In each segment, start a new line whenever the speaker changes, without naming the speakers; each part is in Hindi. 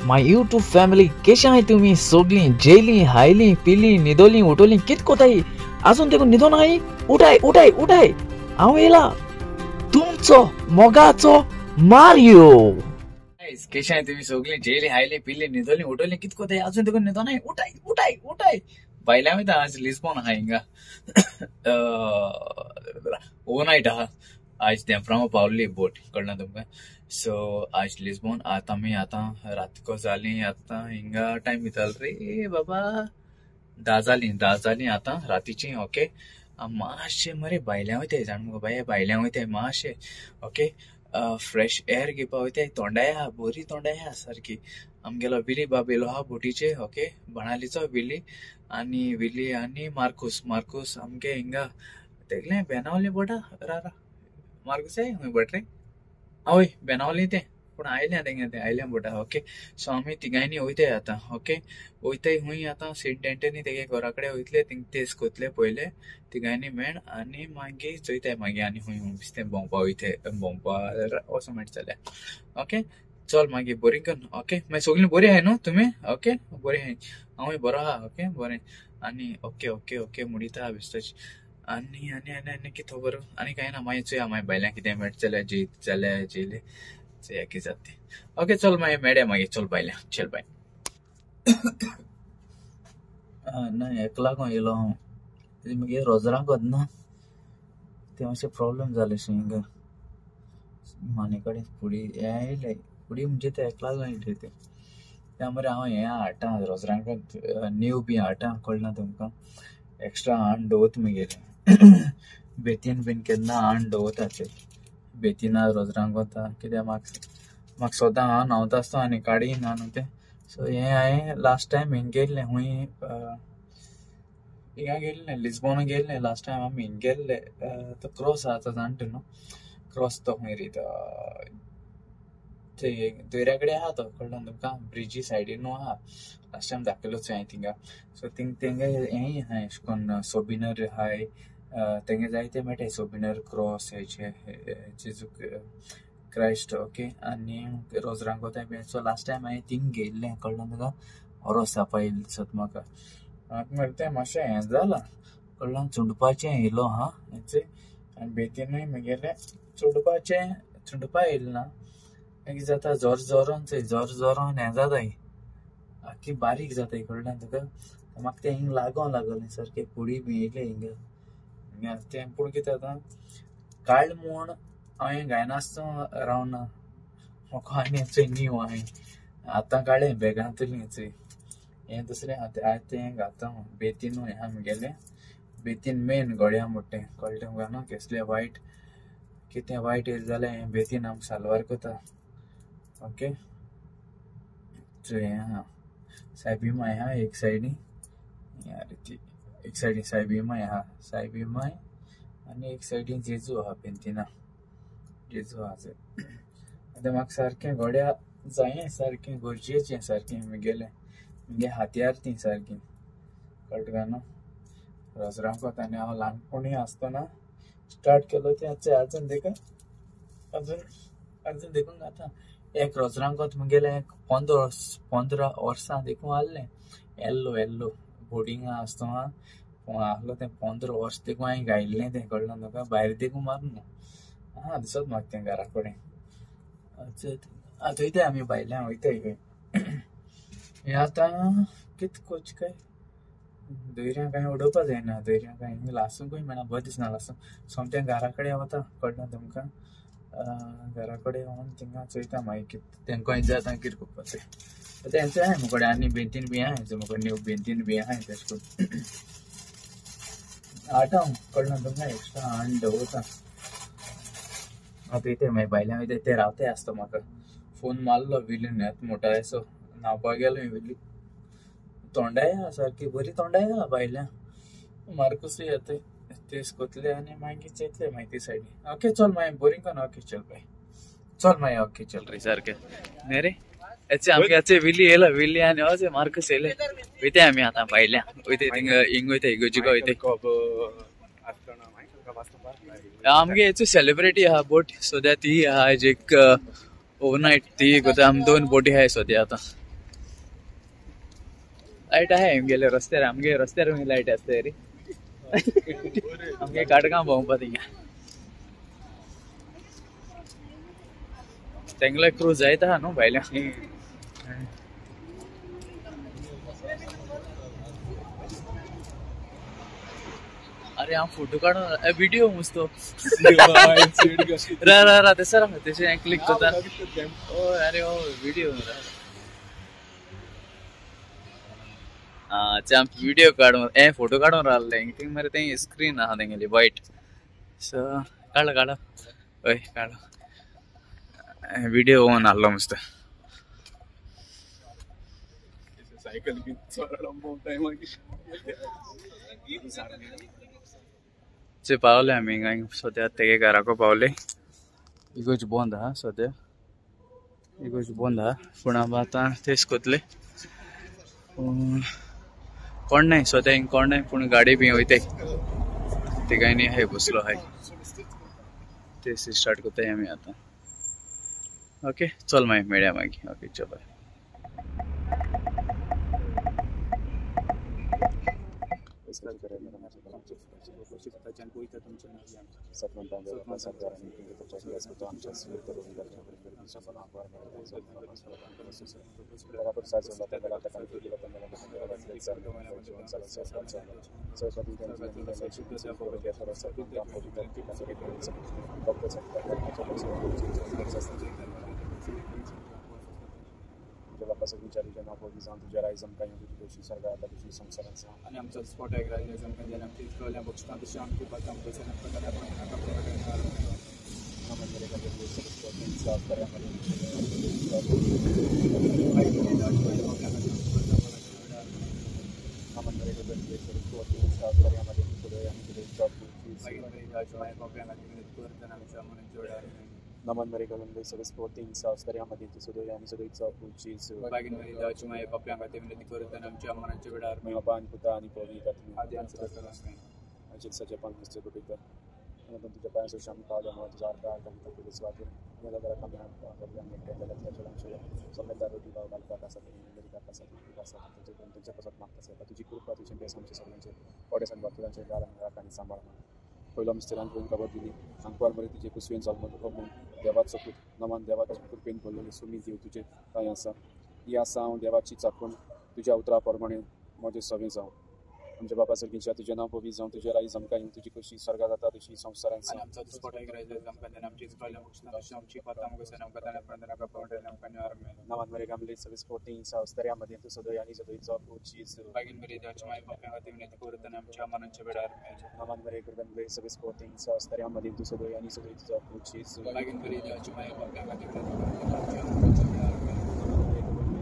माय यूट्यूब फॅमिली कशी आहे तुम्ही सगळी जेली हायली पिली निदोली उठोली कित कोताई अजून देखून निदो नाही उठाय उठाय उठाय हांव येला तुमचो मोगाचो मारियो कशी आहे तुम्ही सगळी जेली हायली पिली निदोली उठोली कित कोताई अजून देखून निदो नाही उठाय उठाय उठाय बायला मी आज लिस्बॉन हा हिंगा ओव्हरनाईट हा आज तेंफ्रामा पावली बोट कळना तुमका सो आज लिस्बॉन आता मी आता रात को जाली आता हिंगा टाइम बिताल रे बाबा 10 जाली आता रातीची ओके मातशे मरे भायल्या वयताय जाण मुगो बाय भायल्या वयताय मातशे ओके फ्रेश एअर घेवपा वयताय तोंडाय हा बरी तोंडाय हा सारकी आमगेलो विली बाब येलो हा बोटीचे ओके बनालीचो विली आनी मार्कुस आमगे हिंगा तेगले बेनावले बोटा रारा मार्कुस आहे हूंय बट रे हय बेनावली ते पूण आयल्या तेंगे ते आयल्या बोटा ओके सो आमी तिगांयनी वयताय आता ओके वयताय हूंय आता सीट डेंटेनी तेगे घरा कडेन वयतले ते कोतले पयले तिगांयनी मेळ आनी मागीर चोयताय मागीर आनी हूंय बिस्तें भोंवपा वयताय भोंवपा वचो मेळ जाल्यार ओके चल मागीर बरी कर ओके मागीर सगळीं बरी आहाय न्हू तुमी ओके बरी आहाय हांवूय बरो आहा ओके बरें आनी ओके ओके ओके मुडिता बेश्टोच आनी आनी आनी आनी कितें खबर आनी कांय ना मागीर चोया मागीर बायल्यां कितें मेळटा जाल्यार जेयले चोया कितें जाता तें ओके चल मागीर मेळया मागीर चल बायल्यां चल बाय ना एकला खंय येयलो हांव मागीर रोजरांक वतना तें मातशें प्रॉब्लेम जालें हिंगा माने कडेन फुडी येयले फुडी म्हणजे ते एकला जाय ते त्या मरे हांव हें हाडटा रोजरांक नीव बी हाडटा कळना तुमकां एक्स्ट्रा हाडून दवरता मगेर बेतीन बीन केन्ना हाडून दवरता ते बेतीना रोजरांक वता कित्याक म्हाका सोदां हांव न्हांवता आसता आनी काडी ना न्हू तें सो हें हांवें लास्ट टायम हिंग गेल्लें हूंय हिंगा गेल्लें लिस्बोन गेल्लें लास्ट टायम आमी हिंग गेल्ले तो क्रॉस आहा तो जाणटा न्हू क्रॉस तो खंय रे ते दर्या कडेन आहा तो कळना तुमकां ब्रिजी सायडीन न्हू आहा लास्ट टायम दाखयलोच हांवें थिंगा सो तेंगे हेंय आहाय अशें करून सोबिनर आहाय तेंगे जायते मेळटाय सोबिनर क्रॉस हेचे जेजू क्रायस्ट ओके आनी रोजरांक वताय बी सो लास्ट टायम हांवें थिंग गेल्लें कळना तुका बरो सांपाय दिसत म्हाका मरे तें मातशें हें जालां कळना चुंडपाचें येयलो हा हेचे आनी बेतीनूय म्हगेलें चुंडपा येयलें ना कितें जाता जोर हें जाताय आख्खी बारीक जाताय कळना तुका म्हाका तें हिंग लागलें सारकें फुडी बी येयलें हिंगा तें पूण कितें जाता काळ म्हूण हांवें गायनासतना रावना म्हाका आनी चोय नीव हांवें आतां काडलें बॅगांतलीं चोय हें दुसरें आतां तें घालता बेतीनूय आहा म्हगेलें बेतीन मेन गोड्या मोठें कळटा तुमकां न्हू कसलें वायट कितें वायट येयलें जाल्यार हें बेतीन आमकां साल्वार कोता ओके सो हें आहा सायबीमाय आहा एक सायडी एक सायडीन सायबीमाय आनी एक सायडीन जेजू आहा बेंतिना जेजू आहा थंय आतां म्हाका सारकें गोड्या जायें सारकें गरजेचें सारकें म्हगे हातयार ती सारकी कळटा काय न्हू रोजरांक वता आनी हांव ल्हानपणी आसतना स्टार्ट केलो तें अजून देखून जाता एक रोजरांक वता म्हगेलें 15 वर्सां देखून आहलें येल्लो बोर्डिंगा आसतना आहलो तें 15 वर्स देखून हांवें गायल्लें तें कळना तुका भायर देखून मारून हा दिसत म्हाका तें घरा कडेन थंय तें आमी भायल्यान वयताय हें आतां कितें कोच काय दर्याक कांय उडोवपा जायना दर्याक कांय हिंग लासूंकूय मेळना बरें दिसना लासूं सोमतें घरा कडेन वता कळना तुमकां घरा कडेन वोन थिंगा चोयता मागीर कितें तेंकां जाता कितें करपाचें तेंचें आहाय मुकोडे आनी बेंतीन बी आहाय मुकोडे नीव बेंतीन बी आहाय तेशें करून हाडटा कळना तुमकां एक्स्ट्रा हाडून दवरता आतां इथे मागीर भायल्यान वयताय ते रावताय आसता म्हाका फोन मारलो विलीन येता मोटा असो न्हांवपाक गेलो विली तोंडाय आहा सारकी बरी तोंडाय आहा भायल्यान मार्कुसूय येताय तेच कोतले आनी मागीर चयतले मागीर ते सायडीन ओके चल मागीर बोरींग कर ओके चल बाय चल मागीर ओके चल रे सारकें न्ही रे आमगे आचे विली आनी अशें मार्कुस येयले वयताय आमी आतां भायल्यान वयताय थिंगा हिंग वयताय इगोजिका वयताय आमगे हेचो सेलिब्रिटी आहा बोट सद्या ती आहा एक ओवरनायट ती कोता आमी 2 बोटी आहाय सद्या आतां लाईट आहे आमगेले रस्त्यार आमगे रस्त्यार लाईट असते रे आमगे काडगाव भोंवपा थिंगा तेंगला क्रूज जायत आहा न्हू भायल्या अरे हांव फोटो काडून व्हिडिओ मस्तो रा ते सर तेचे क्लिक करता ओ अरे ओ व्हिडिओ आम व्हिडिओ काढून फोटो काढून राहिलो थिंग मरे ते स्क्रीन आहा तेंगेली वाईट सो काढ ओय काढ व्हिडिओ ऑन आलो मस्त सायकल बी चे पावले आम्ही सद्या तेगे घराको पावले इगोच बंद आहा सद्या इगोच बंद आहा पूण आतां तेच कोतले कोण नाही सद्या हिंग कोण नाही पूण गाडी बी वयताय तिगांनी हाय बसलो हाय ते स्टार्ट कोत्ताय आमी आतां ओके चल मागीर मेळया मागीर ओके चलो
Bapak Sekretari Jenderal Polisi Tujuh Raizam Kayu Dudushi Sarga Dudushi Samsaransa.
आणि आमचा स्पॉट आहे रायझम कंजन आमची कळल्या बघता तशी आमची बात आमचं सण प्रकार आपण
Namun mereka berusaha untuk menginstall karyawan namun mereka berusaha untuk menginstall karyawan yang sudah tidak job namun mereka berusaha sporting sauce karyawan itu sudah yang sudah job cheese
bagin mari da cuma ya papya ngate minati करताना आमच्या अमरांच्या वेळार
mewapan puta ani poli katmi
आधी आमचं कसं असतं
ajit saja pan mesti berbeda dan tujuh pan sosial media dan wajar dan kita tulis waktu ini adalah kami yang mereka dalam jalan saya sampai dari di bawah kata satu dari kata satu tujuh dan tujuh pasal makta saya tujuh kurpa tujuh sampai sampai sampai pada saat waktu dan saya dalam akan disambarkan पहिला मिस्टरान फोन कवर दिली सांगपार बरें तुजे कुसवेन जाल्लो म्हणून देवात सकूट नमान देवात सकूट पेन पडलेली सुमी देव तुजे काय आसा ही आसा हांव देवाची चाकून तुज्या उतरा प्रमाणे म्हजें सगळें जावं आमच्या बाबा सर्गीच्या तुजें नांव पवी जावं तुजें राई जमकाय तुजी कशी सर्गा जाता तशी संवसारांत
आणि आमचा स्पॉट आहे रायझम कंजन आमची कळल्या बघता तशी आमची पाता मग सण प्रकार आपण नका पावडे नका न्यार में
नमान मरे गामले सगळे स्पोर्टिंग सावस्तऱ्यामध्ये तू सदय आणि सदय चौक चीज
bagin mari da cuma ya papya ngate minati करताना आमच्या अमरांच्या वेळार
नमान मरे गामले सगळे स्पोर्टिंग सावस्तऱ्यामध्ये तू सदय आणि सदय चौक चीज
bagin mari da cuma ya papya ngate minati करताना आमच्या अमरांच्या वेळार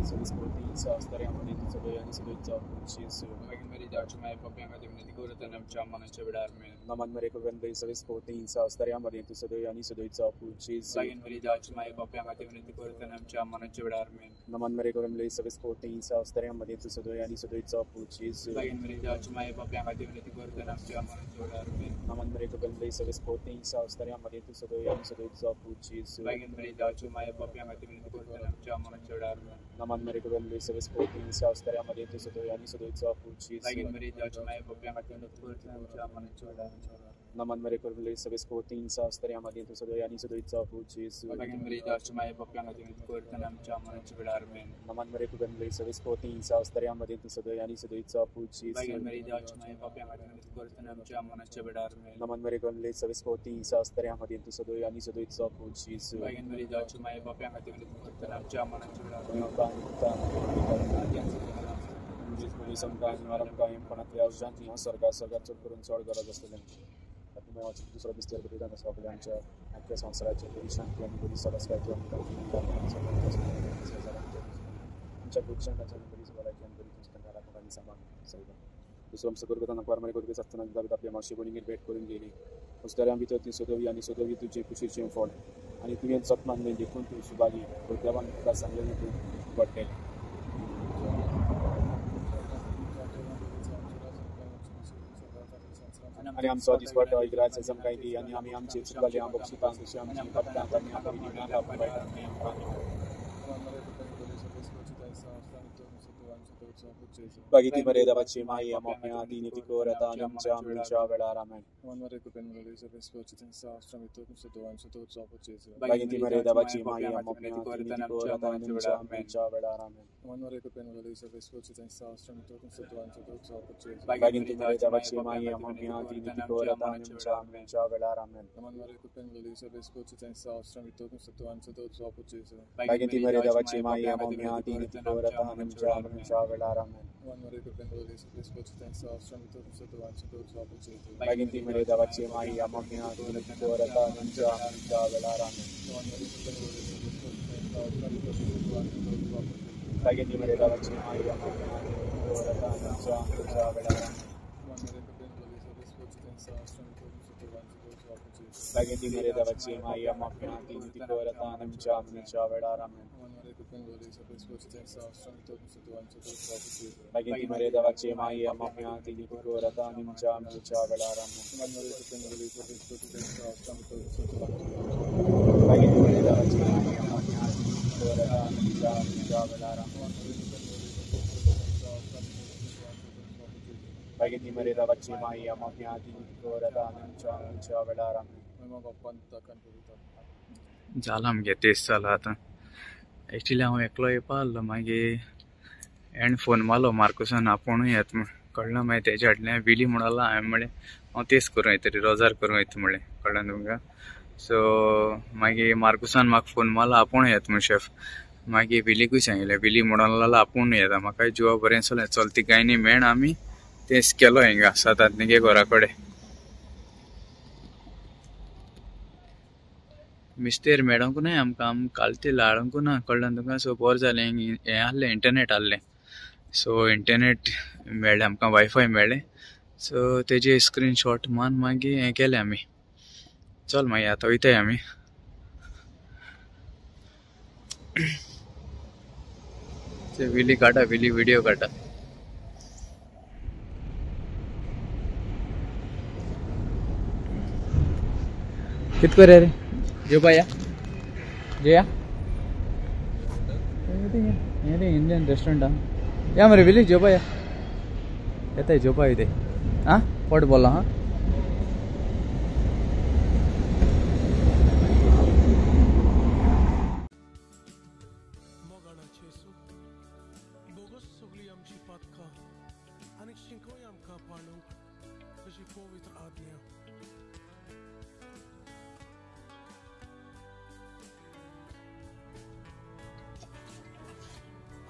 सगळे स्पोर्टिंग सावस्तऱ्यामध्ये तू सदय आणि सदय चौक चीज
bagin mari da cuma ya papya ngate minati करताना आमच्या अमरांच्या वेळार
नमान मरे गामले सगळे स्पोर्टिंग सावस्तऱ्यामध्ये तू सदय आणि सदय चौक चीज
bagin mari da cuma ya papya ngate minati करताना आमच्या अमरांच्या वेळार
नमान मरे गामले सगळे स्पोर्टिंग सावस्तऱ्यामध्ये तू सदय आणि सदय चौक चीज
bagin mari da cuma ya papya ngate minati करताना आमच्या अमरांच्या वेळार
नमान मरे गामले सगळे स्पोर्टिंग सावस्तऱ्यामध्ये तू सदय आणि सदय चौक चीज
bagin mari da cuma ya papya ngate minati करताना आमच्या अमरांच्या वेळार
नमान मरे गामले सगळे स्पोर्टिंग सावस्तऱ्यामध्ये तू सदय आणि सदय चौक चीज
bagin mari da cuma ya papya ngate minati करताना आमच्या अमरांच्या वेळार
नमान मरे गामले सगळे स्पोर्टिंग सावस्तऱ्यामध्ये तू सदय आणि सदय चौक चीज
bagin mari da cuma ya papya ngate minati करताना आमच्या अमरांच्या वेळार
नमान मरे गामले सगळे स्पोर्टिंग सावस्तऱ्यामध्ये तू सदय आणि सदय चौक चीज
bagin mari da cuma ya papya ngate minati करताना आमच्या अमरांच्या वेळार
नमान मरे गामले सगळे स्पोर्टिंग सावस्तऱ्यामध्ये तू सदय आणि सदय चौक चीज
bagin mari da cuma ya papya ngate minati करताना आमच्या अमरांच्या वेळार
पोलिसांक कांय आराम कायम पण ह्या उज्यांत ह्या सरकार चड करून चड गरज आसलेल्यान तातूंत दुसरो दिसतेर बरयतात आसा आपल्या आमच्या आख्या संवसाराचे पोलिसांक आनी पोलीस सदस्याचे आमच्या पोलिसांक पोलीस भलायकी आनी पोलीस तांकां राखूंक आनी सांबाळ दुसरो आमचो करता नाकवार मारी करता आसतना दावीत आपल्या मावशे भयणीगेर भेट करून गेली उस्ताऱ्यां भितर ती सोदवी आनी सोदवी तुजे कुशीरचें फळ आनी तुवें जखमान देखून तूं सुबागी देवान तुका सांगलें तूं पडटलें आणि आमचो दिसपट इग्रायचे जमकाय दी आनी आमी आमचे चुकाले हांव बक्षिपां तशी आमची पडटात आनी आमी Bagiti Mareda Vachimai, Amopiati, Niticora, Namcha, Ramen. One more equipment release of explosive and sauce from the Tokus to one to Bagiti Mareda Vachimai, Amopiati, Niticora, Namcha, Ramen. One more equipment release of explosive and sauce from the Tokus to one to Bagiti Mareda Vachimai, Amopiati, Niticora, Namcha, Ramen. One more equipment release of explosive and sauce from the Tokus to one to Bagiti Mareda Vachimai, Amopiati, Niticora, Namcha, Ramen. One more equipment release of explosive and sauce from the Tokus to one to Bagiti Mareda Vachimai, Amopiati, Niticora, Namcha, Ramen. Bagiti Mareda Vachimai, Amopiati, Niticora, Namcha, Ramen. Bagiti Mareda Vachimai, Amopiati, Niticora, Namcha, Ramen. Bagiti Mareda Vachimai, Amopiati, Niticora, Namcha, Ramen. Bagiti Mareda Vachimai, Amopiati, Niticora, Namcha, Ramen. Bagiti Mareda Vachimai, Amopiati, Niticora, Namcha, Ramen.
झालं आमगे तेच झालं आता ॲक्च्युली हांव एकलो येवपा आसलो मागीर एंड फोन मारलो मार्कुसान आपुणूय येत म्हूण कळ्ळें मागीर तेजे फाटल्यान विली म्हणून आसलो हांवें म्हणलें हांव तेच करूं येता रोजार करूं येता म्हणलें कळ्ळें तुमकां सो मागीर मार्कुसान म्हाका फोन मारलो आपूण येता म्हूण शेफ मागीर विलीकूय सांगिल्लें विली म्हणून लागलो आपूण येता म्हाकाय जिवा बरें दिसलें चल तिगांयनी मेळ आमी तेच केलो हिंगा सातांत न्ही घरा कडेन मिस्तेर मेळोंकू न्हय आमकां कालते हाडूंकू ना कळ्ळें तुका सो बरें जालें हें आहलें इंटरनेट आहलें सो इंटरनेट मेळ्ळें आमकां वायफाय मेळ्ळें सो तेजे स्क्रीनशॉट मान मागीर हें केलें आमी चल मागीर आतां वयताय आमी ते विली काडा विली व्हिडिओ काडा कित करे रे जेवपाया जेया इंडियन रेस्टोरेंट या मरे विली जेवपाया येताय जेवपा येते आं पोट बोला हां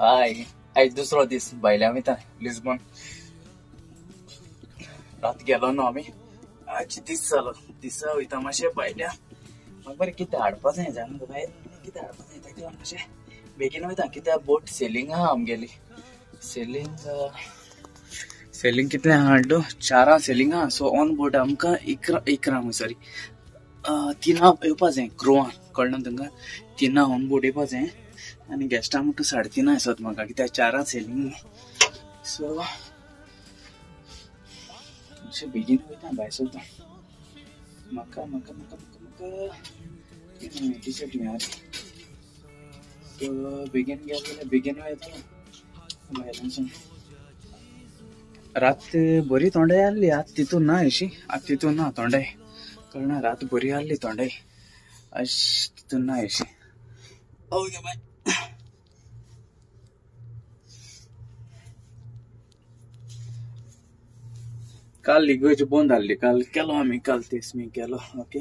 हाय आज दुसरो दीस भायल्या वयता लिस्बन रात गेलो न्हू आमी आज दीस जालो दिसा वयता मातशें भायल्या म्हाका बरें कितें हाडपा जाय जाणा गो भायर कितें हाडपा जाय तेका मातशें बेगीन वयता कित्याक बोट सेलिंग आहा आमगेली सेलिंग कितलें हाडलो 4 सेलिंग आहा सो ऑन बोर्ड आमकां 11 सॉरी 3 येवपा जाय क्रोवा कळना तुमकां 3 ऑन बोर्ड येवपा जाय आनी गेस्टां म्हणटा 3:30 आसत म्हाका कित्याक 4 सेलिंग सो मातशें बेगीन वयता भायर सरता म्हाका टी शर्ट मेळ्ळी सो बेगीन गेले जाल्यार बेगीन वयता भायल्यानसून रात बरी थोंडाय आहली आतां तितून ना अशी आतां तितून ना थोंडाय कळना रात बरी आहली थोंडाय आज तितून ना अशी ओके बाय काल इगोज बंद आहली काल केलो आमी काल तेच मी केलो ओके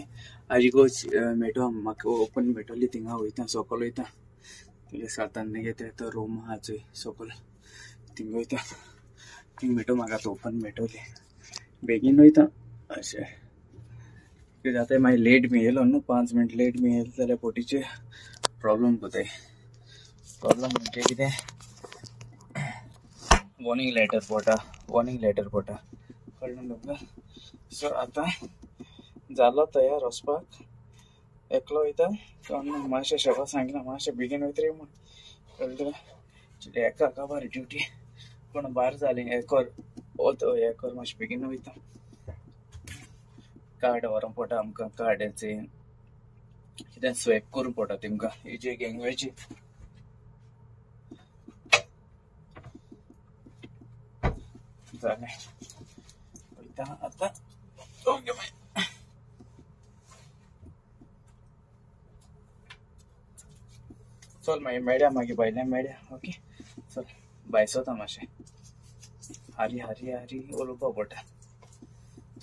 आज इगोज मेळटो म्हाका ओपन मेळटली थिंगा वयता सकयल वयता तुगे सातान घेता तो रूम आहा चोय सकयल थिंगा वयता थिंग मेळटो म्हाका तो ओपन मेळटली बेगीन वयता अशें कितें जाता मागीर लेट बी येयलो न्हू 5 मिनट लेट बी येयलो जाल्यार पोटीचे प्रॉब्लम कोताय प्रॉब्लम म्हणजे कितें वॉर्निंग लेटर पडटा कळ्ळें तुमकां सो आतां जालो तयार वचपाक एकलो वयता मातशें शेफा सांगितलें मातशें बेगीन वयता रे म्हूण कळ्ळें तुका एका काबार ड्युटी पूण भायर जाली हें कर मातशें बेगीन वयता कार्ड व्हरोंक पडटा आमकां कार्डाचें कितें स्वॅप करूंक पडटा तेमकां हेजे गँगवेची
झाले आता ओके बाय चल मागीर मेळ्या मागीर भायल्यान मेळ्या ओके चल भायसो तमाशे हारी हारी हारी उलोवपा पडटा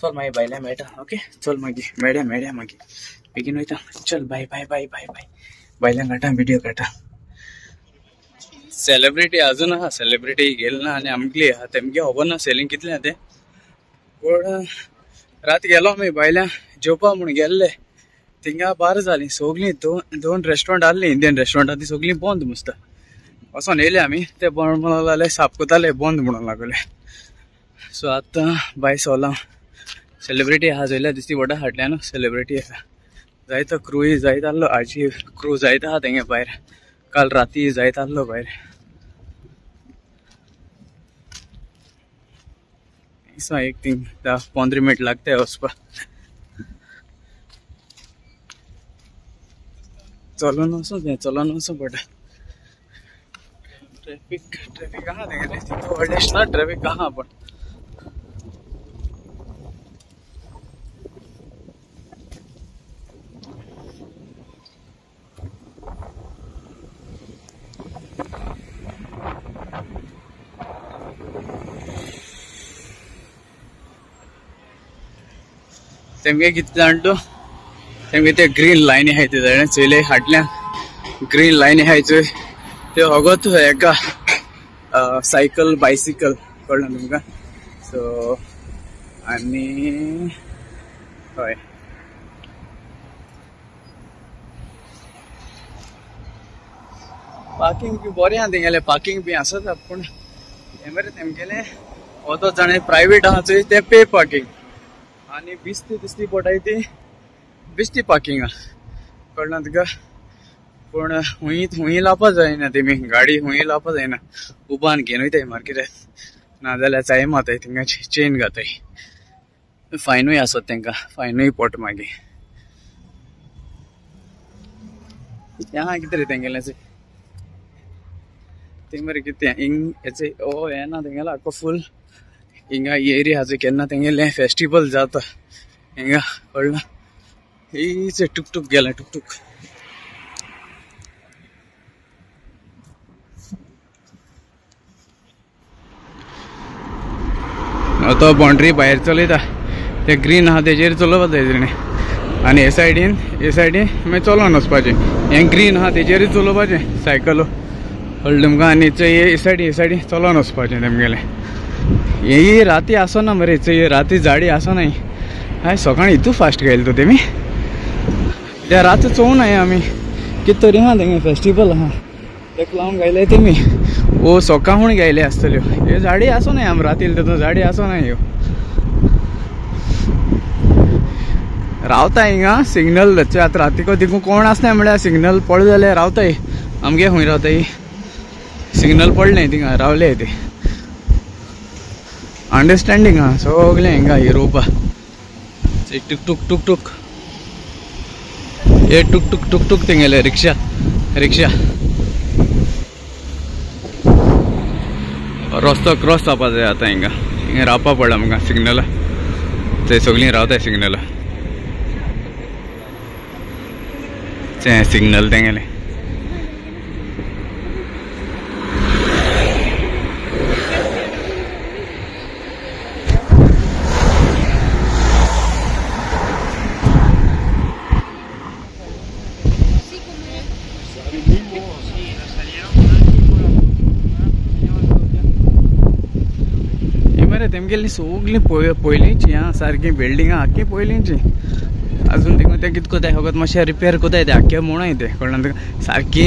चल मागीर भायल्यान मेळटा ओके चल मागीर मेळ्या मागीर बेगीन वयता चल bye bye bye bye bye भायल्यान काडटा व्हिडिओ काडटा सेलिब्रिटी अजून आहा सेलिब्रिटी गेल ना आनी आमगेली आहा तेमगे खबर ना सेलींग कितलें आहा तें पण रात गेलो आमी भायल्यान जेवपा म्हूण गेल्ले थिंगा बार जाली सगलीं दोन रेस्टॉरंट आहली इंडियन रेस्टॉरंट ती सगलीं बंद मस्त वचोन येयले आमी ते बंद म्हणून लागले साप कोताले बंद म्हणून लागले सो आतां भायर सोला सेलिब्रिटी आहा जाल्यार दिसती व्हडा हाटल्यान सेलिब्रिटी आसा जायतो क्रूय जायत आहलो आजी क्रू जायत आहा तेंगे भायर काल राती जायत आहलो भायर एक 10-15 मिनट लागते वचपा चलोन वचो पडटा ट्रॅफिक आहा तेंगेले तितू व्हडलेंच ना ट्रॅफिक आहा पण तेमगे कितले जाणटो तेमगे ते ग्रीन लायनी आहाय ते जाणा चोयले हाटल्या ग्रीन लायनी आहाय चोय ते होगोत एका सायकल बायसिकल कळना तुमकां सो आनी हय पार्किंग बी बरें आहा तेंगेले पार्किंग बी आसत पूण हे मरे तेमगेले हो तो जाणा प्रायवेट आहा चोय ते पे पार्किंग आनी दिसती पडटाय ती बेश्टी पार्किंग कळना तुका पूण हुंय लावपा जायना तेमी गाडी हुंय लावपा जायना उबान घेवन वयताय मार्केटात नाजाल्यार चाय माताय थिंगा चेन घाताय फायनूय आसत तेंका फायनूय पडटा मागीर हांगा कितें रे तेंगेलें थिंग मरे कितें हिंग हेचे ओ हे ना तेंगेलो आख्खो फूल हिंगा एरिया हाजे केन्ना तेंगेलें फेस्टिवल जाता हिंगा कळना हीच टुक गेला टुक तो बाउंड्री भायर चलयता ते ग्रीन आहा तेजेर चलोवपा जाय तेणे आनी हे सायडीन मागीर चलोन वचपाचें हें ग्रीन आहा तेजेरूच चलोवपाचें सायकलो कळ्ळें तुमकां आनी हे सायडीन चलोन वचपाचें तेमगेलें ही राती आसना मरे चोय राती झाडी आसनाय हाय सकाळी इतू फास्ट गेले तो तेमी त्या राती चोवनाय आमी कितें तरी आहा तेंगे फेस्टिवल आहा तेका लावन गायले तेमी ओ सकाळून गायले आसतल्यो ह्यो झाडी आसनाय आमी राती तेतून झाडी आसनाय ह्यो रावताय हिंगा सिग्नल आतां रातीको देखून कोण आसनाय म्हळ्यार सिग्नल पडले जाल्यार रावताय आमगे खूंय रावताय सिग्नल पडलें थिंगा रावले ते अंडरस्टँडिंग आहा सगळें हिंगा हिरोपा टुक हे टुक तेंगेले रिक्षा रस्तो क्रॉस जावपा जाय आतां हिंगा रावपा पडला आमकां सिग्नला थंय सगळीं रावताय सिग्नला तें सिग्नल तेंगेलें तेमगेली सगळीं पयलींची आं सारकी बिल्डिंगां आख्खी पयलींची अजून देखून ते कितें कोताय फकत मातशें रिपेर कोताय ते आख्खे म्हणूय ते कळना तुका सारकी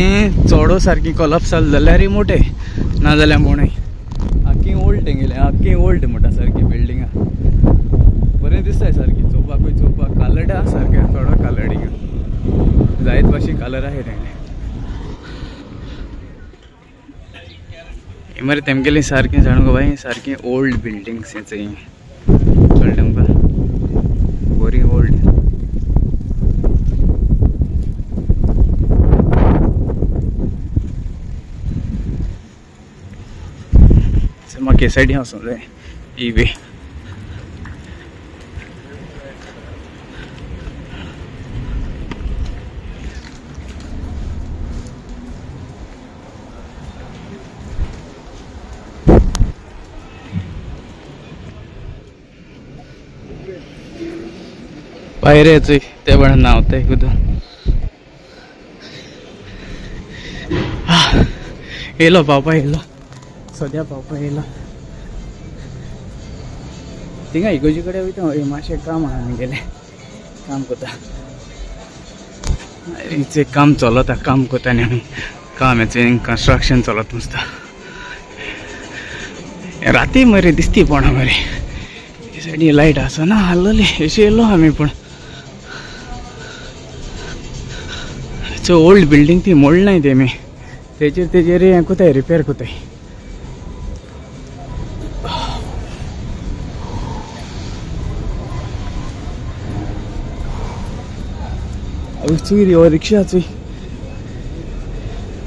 चोडो सारकी कोलॅप्स जाली जाल्यार मोठे नाजाल्यार म्हणूय आख्खी ओल्ड तेंगेले आख्खी ओल्ड म्हणटा सारकी बिल्डिंगां बरें दिसताय सारकी चोवपाक कालर्ड आहा सारकें थोडो कालर्ड हिंगा जायत भाशेन कलर आहाय तेंगे मरे तेमगेली सारकें जाण गो बाय सारकी ओल्ड बिल्डिंग्स हें चोय कळ्ळें तुमकां बरी ओल्ड म्हाका हे सायडीन वचूंक जाय इवे पायऱ्याच ते पण नावतंय कुठं येलो पावपा येलो सद्या पावपा येलो थिंगा इगोजी कडेन वयता मातशें काम आहा आमगेलें काम कोता हिचे काम चलता काम कोता न्ही आमी काम हेचें कंस्ट्रक्शन चलत नुसता राती मरे दिसती पण मरे हे सायडी लायट आसा ना हाल्लोली अशें येयलो आमी पण ओल्ड बिल्डिंग ती मोडलाय तेमी तेजेर हें कोताय रिपेर कोताय चुई रिक्षा चुई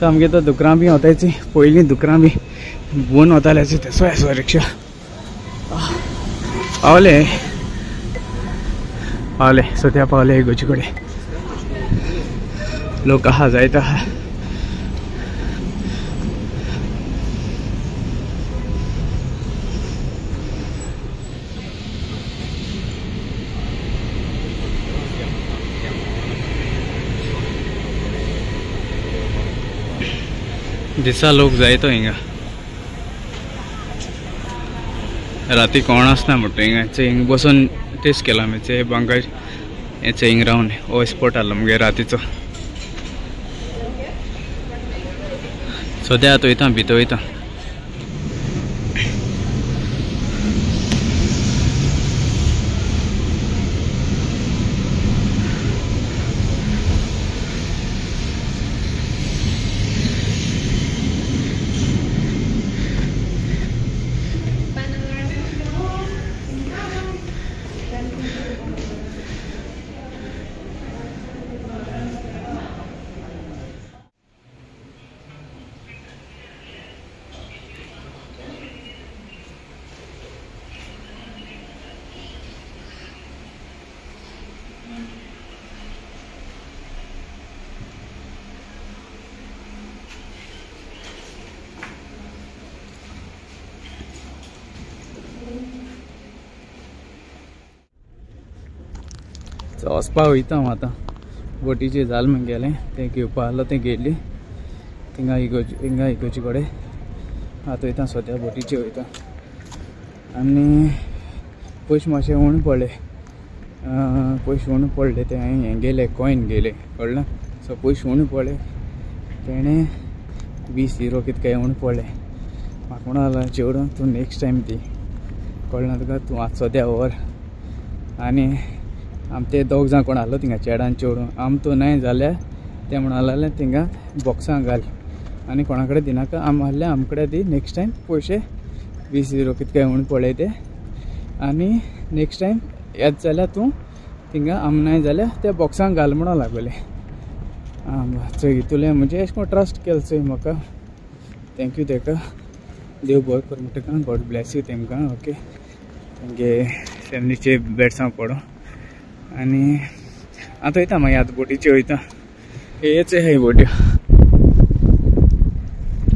तो आमगे तो दुकरां बी वतायची पयलीं दुकरां बी बंद वताल्याची तेसो येसो रिक्षा पावले सद्या पावले इगोजी कडेन लोक आहा जायत आहा दिसा लोक जायतो हिंगा राती कोण आसना म्हणटा हिंगा हिंग बसून टेस्ट केला आमी बंगाय हेचे हिंग रावन हो स्पॉट आसलो मगे रातीचो सद्या आतां वयता भितर वयता वचपाक वयता हांव आतां बोटीचेर जाल म्हण गेलें तें घेवपा आहलो तें गेली थिंगा इगोजी कडेन आतां वयता सद्या बोटीचेर वयता आनी पयशे मातशे उणे पडले ते हांवें हें गेले कॉइन गेले कळ्ळें सो पयशे उणे पडले तेणें 20 युरो कितें काय उणे पडले म्हाका म्हणून लागला चेडूं तूं नेक्स्ट टायम दी कळना तुका तूं आतां सद्या व्हर आनी आम ते दोग जाण कोण आहलो थिंगा चेडान चेडूं आम तो नाय जाल्यार ते म्हणून लागले थिंगा बॉक्सां घाल आनी कोणा कडेन दिनाका आम आहले आम कडेन दी नेक्स्ट टायम पयशे 20 युरो कितें काय उणे पडले ते आनी नेक्स्ट टायम येत जाल्यार तूं थिंगा आम नाय जाल्यार त्या बॉक्सांक घाल म्हणून लागले चोय तुलें म्हणजे अशें कोण ट्रस्ट केलो चोय म्हाका थँक्यू तेका देव बरें कर म्हणटा गॉड ब्लेस यू तेमकां ओके तेंगे फॅमिलीचे बेड्सां पडो आनी आतां वयता मागीर आतां बोटीचेर वयता हेच हाय बोट्यो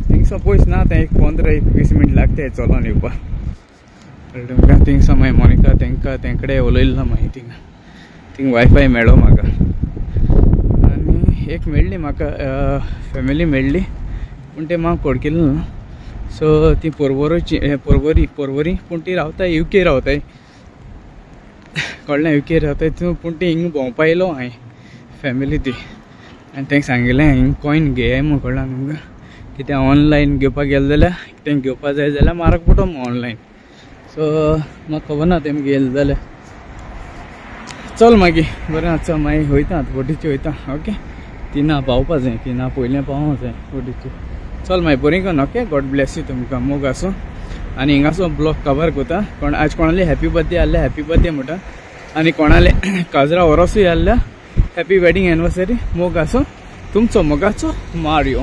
थिंगसो पयस ना तें एक 15-20 मिनट लागता चलोन येवपाक तुमकां थिंगसो मागीर मोनिका तें कडेन उलयलो मागीर थिंग वायफाय मेळ्ळो म्हाका आनी एक मेळ्ळी म्हाका फॅमिली मेळ्ळी पूण तें म्हाका कोडकिल्लो सो ती पोरवोरी पूण ती रावताय UK रावताय कळ्ळें UK रावताय पूण ती हिंग भोंवपा येयलो हांवें फॅमिली ती आनी तेंका सांगिल्लें हिंग कॉइन घे म्हूण कळ्ळां तुमकां कितें ऑनलायन घेवपाक गेलें जाल्यार तें घेवपा जाय जाल्यार म्हारग पडटो ऑनलायन सो म्हाका खबर ना तें गेले जाल्यार चल मागीर बरें आसा मागीर वयता बोटीचेर वयता ओके 3 पावपा जाय 3 पयलें पावोंक जाय बोटीचेर चल मागीर बरी करून ओके गॉड ब्लेस यू तुमकां मोग आसूं आनी हिंगासो ब्लॉग कवर कोता कोण आज कोणाले हॅपी बर्थडे आहले हॅपी बर्थडे म्हणटा आनी कोणाले काजरा वरोसूय आहल्या हॅपी वेडिंग एनिवर्सरी मोग आसूं तुमचो मोगाचो मारियो